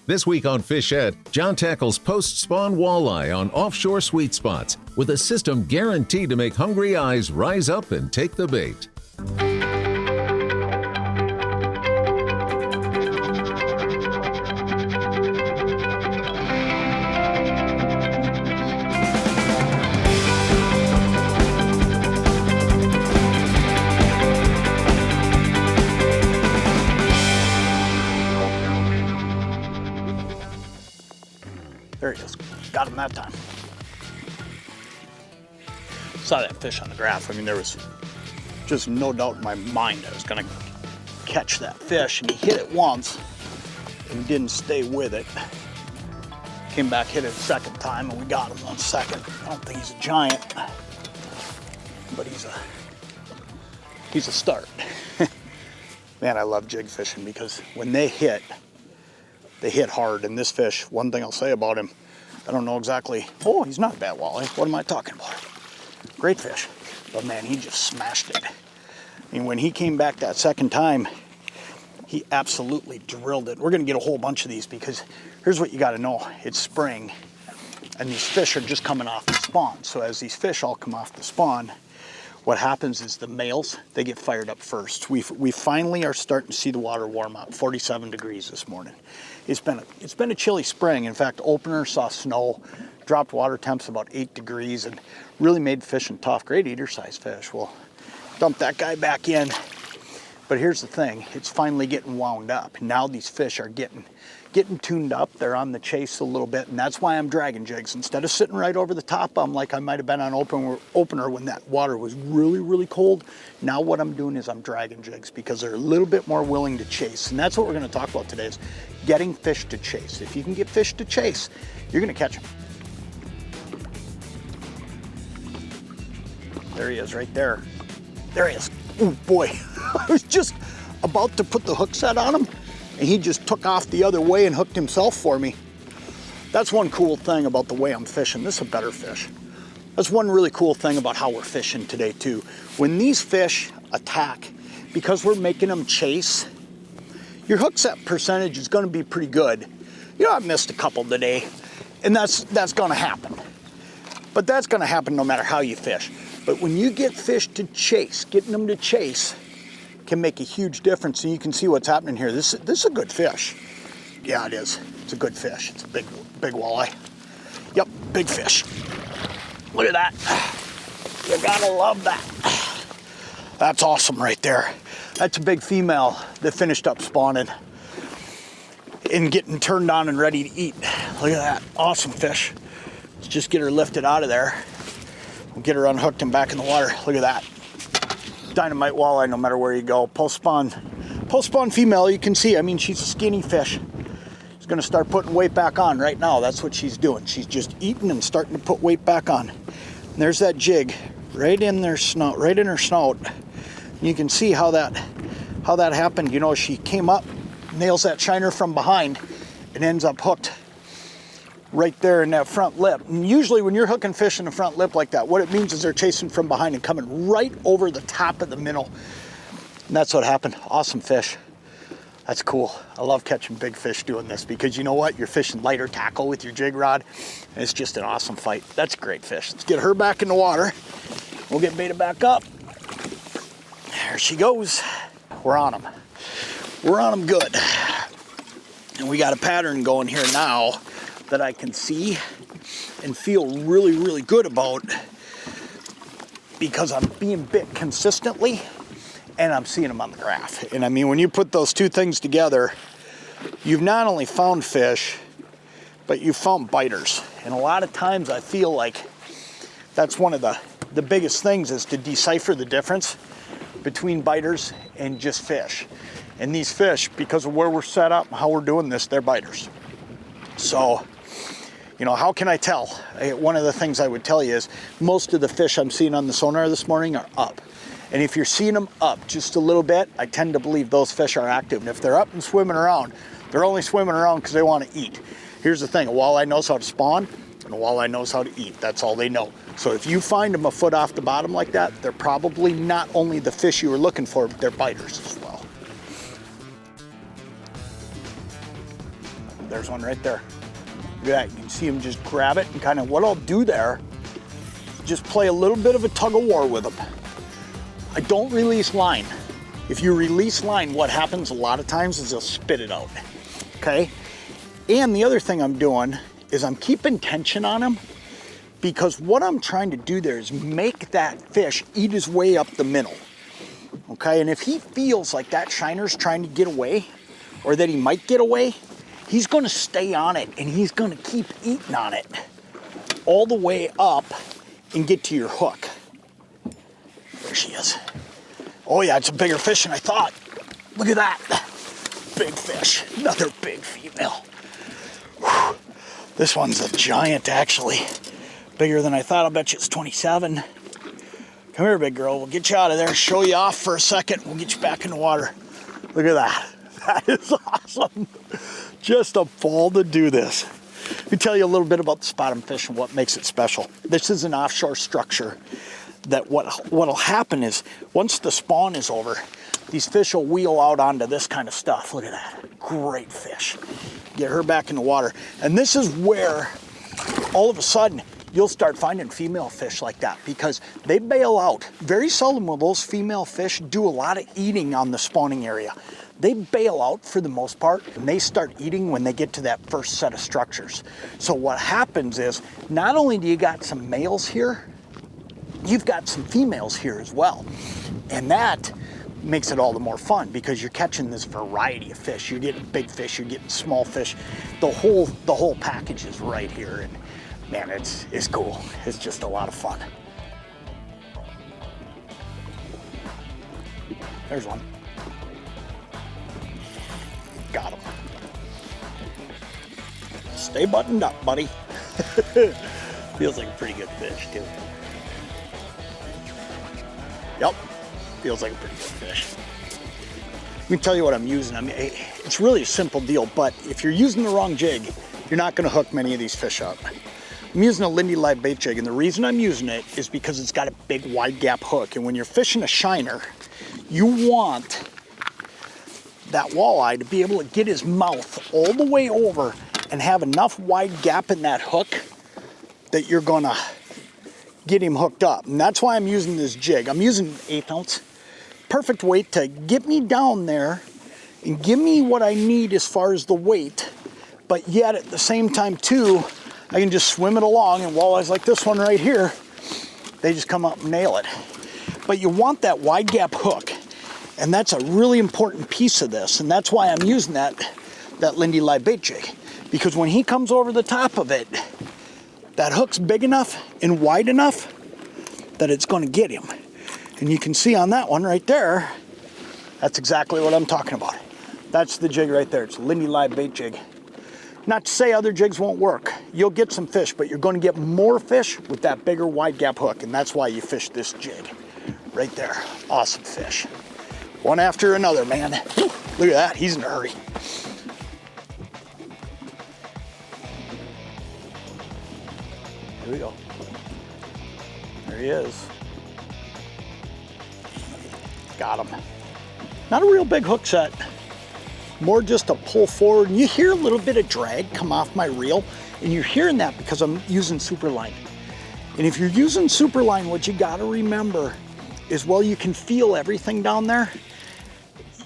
This week on Fish Ed, Jon tackles post-spawn walleye on offshore sweet spots with a system guaranteed to make hungry eyes rise up and take the bait. There he is. Got him that time. Saw that fish on the graph. I mean, there was just no doubt in my mind I was going to catch that fish, and he hit it once and didn't stay with it. Came back, hit it a second time, and we got him on second. I don't think he's a giant, but he's a start. Man, I love jig fishing because when they hit hard. And this fish, one thing I'll say about him, I don't know exactly, oh, he's not a bad walleye. What am I talking about? Great fish. But man, he just smashed it. And when he came back that second time, he absolutely drilled it. We're gonna get a whole bunch of these because here's what you gotta know. It's spring and these fish are just coming off the spawn. So as these fish all come off the spawn, what happens is the males, they get fired up first. We finally are starting to see the water warm up. 47 degrees this morning. It's been a chilly spring. In fact, opener saw snow, dropped water temps about 8 degrees, and really made fishing tough. Great eater size fish. We'll dump that guy back in. But here's the thing, it's finally getting wound up. Now these fish are getting tuned up. They're on the chase a little bit, and that's why I'm dragging jigs. Instead of sitting right over the top, I'm like I might have been on opener when that water was really, really cold. Now what I'm doing is I'm dragging jigs because they're a little bit more willing to chase. And that's what we're gonna talk about today is getting fish to chase. If you can get fish to chase, you're gonna catch them. There he is right there. There he is. Oh boy, I was just about to put the hook set on him and he just took off the other way and hooked himself for me. That's one cool thing about the way I'm fishing. This is a better fish. That's one really cool thing about how we're fishing today too. When these fish attack, because we're making them chase, your hook set percentage is gonna be pretty good. You know, I've missed a couple today, and that's gonna happen. But that's gonna happen no matter how you fish. But when you get fish to chase, getting them to chase can make a huge difference, and you can see what's happening here. This is a good fish. Yeah, it is. It's a good fish. It's a big walleye. Yep, big fish. Look at that. You gotta love that. That's awesome right there. That's a big female that finished up spawning and getting turned on and ready to eat. Look at that. Awesome fish. Let's just get her lifted out of there. We'll get her unhooked and back in the water. Look at that. Dynamite walleye no matter where you go. Post-spawn female, you can see, I mean, she's a skinny fish. She's gonna start putting weight back on right now. That's what she's doing. She's just eating and starting to put weight back on. And there's that jig right in their snout, right in her snout. You can see how that happened. You know, she came up, nails that shiner from behind, and ends up hooked right there in that front lip. And usually when you're hooking fish in the front lip like that, what it means is they're chasing from behind and coming right over the top of the minnow. And that's what happened. Awesome fish. That's cool. I love catching big fish doing this because you know what? You're fishing lighter tackle with your jig rod, and it's just an awesome fight. That's a great fish. Let's get her back in the water. We'll get baited back up. There she goes. We're on them. We're on them good. And we got a pattern going here now that I can see and feel really, really good about because I'm being bit consistently and I'm seeing them on the graph. And I mean, when you put those two things together, you've not only found fish, but you've found biters. And a lot of times I feel like that's one of the biggest things is to decipher the difference between biters and just fish. And these fish, because of where we're set up, how we're doing this, they're biters. So, you know, how can I tell? One of the things I would tell you is most of the fish I'm seeing on the sonar this morning are up. And if you're seeing them up just a little bit, I tend to believe those fish are active. And if they're up and swimming around, they're only swimming around because they want to eat. Here's the thing, a walleye knows how to spawn and a walleye knows how to eat. That's all they know. So if you find them a foot off the bottom like that, they're probably not only the fish you were looking for, but they're biters as well. There's one right there. Look at that, you can see him just grab it and kind of what I'll do there, just play a little bit of a tug of war with him. I don't release line. If you release line, what happens a lot of times is they'll spit it out, okay? And the other thing I'm doing is I'm keeping tension on him because what I'm trying to do there is make that fish eat his way up the middle, okay? And if he feels like that shiner's trying to get away or that he might get away, he's gonna stay on it and he's gonna keep eating on it all the way up and get to your hook. There she is. Oh yeah, it's a bigger fish than I thought. Look at that. Big fish, another big female. Whew. This one's a giant actually. Bigger than I thought. I'll bet you it's 27. Come here, big girl. We'll get you out of there, show you off for a second. We'll get you back in the water. Look at that. That is awesome. Just a ball to do this. Let me tell you a little bit about the spotted fish and what makes it special. This is an offshore structure that what'll happen is once the spawn is over, these fish will wheel out onto this kind of stuff. Look at that. Great fish. Get her back in the water. And this is where all of a sudden you'll start finding female fish like that because they bail out. Very seldom will those female fish do a lot of eating on the spawning area. They bail out for the most part and they start eating when they get to that first set of structures. So what happens is not only do you got some males here, you've got some females here as well. And that makes it all the more fun because you're catching this variety of fish. You're getting big fish, you're getting small fish. The whole package is right here. And man, it's cool. It's just a lot of fun. There's one. Got him. Stay buttoned up, buddy. Feels like a pretty good fish, too. Yep, feels like a pretty good fish. Let me tell you what I'm using. I mean, it's really a simple deal, but if you're using the wrong jig, you're not gonna hook many of these fish up. I'm using a Lindy live bait jig, and the reason I'm using it is because it's got a big wide gap hook, and when you're fishing a shiner, you want that walleye to be able to get his mouth all the way over and have enough wide gap in that hook that you're gonna get him hooked up. And that's why I'm using this jig. I'm using 1/8 ounce. Perfect weight to get me down there and give me what I need as far as the weight, but yet at the same time too, I can just swim it along, and walleyes like this one right here, they just come up and nail it. But you want that wide gap hook, and that's a really important piece of this, and that's why I'm using that Lindy live bait jig, because when he comes over the top of it, that hook's big enough and wide enough that it's going to get him. And you can see on that one right there, that's exactly what I'm talking about. That's the jig right there. It's a Lindy live bait jig. Not to say other jigs won't work. You'll get some fish, but you're going to get more fish with that bigger wide gap hook, and that's why you fish this jig right there. Awesome fish. One after another, man. Look at that. He's in a hurry. Here we go. There he is. Got him. Not a real big hook set. More just a pull forward. And you hear a little bit of drag come off my reel. And you're hearing that because I'm using super line. And if you're using super line, what you got to remember is while you can feel everything down there,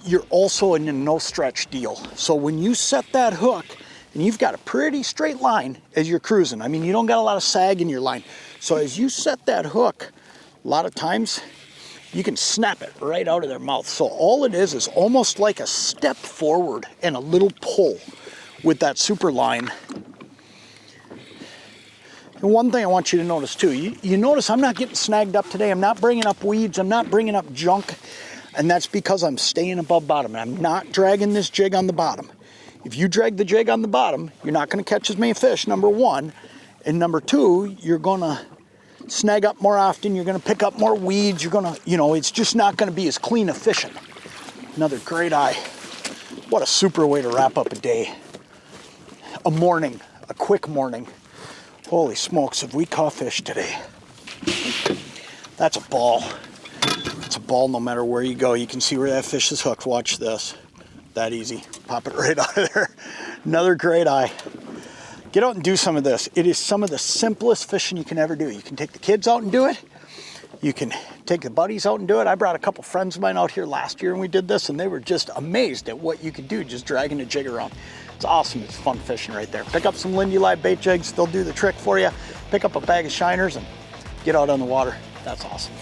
you're also in a no stretch deal. So when you set that hook, and you've got a pretty straight line as you're cruising. I mean, you don't got a lot of sag in your line. So as you set that hook, a lot of times you can snap it right out of their mouth. So all it is almost like a step forward and a little pull with that super line. And one thing I want you to notice too, you notice I'm not getting snagged up today. I'm not bringing up weeds. I'm not bringing up junk. And that's because I'm staying above bottom. And I'm not dragging this jig on the bottom. If you drag the jig on the bottom, you're not going to catch as many fish, number one. And number two, you're going to snag up more often. You're going to pick up more weeds. You're going to, it's just not going to be as clean a fishing. Another great eye. What a super way to wrap up a day. A morning, a quick morning. Holy smokes, have we caught fish today? That's a ball. It's a ball no matter where you go. You can see where that fish is hooked. Watch this. That easy. Pop it right out of there. Another great eye. Get out and do some of this. It is some of the simplest fishing you can ever do. You can take the kids out and do it. You can take the buddies out and do it. I brought a couple friends of mine out here last year and we did this, and they were just amazed at what you could do just dragging a jig around. It's awesome. It's fun fishing right there. Pick up some Lindy live bait jigs. They'll do the trick for you. Pick up a bag of shiners and get out on the water. That's awesome.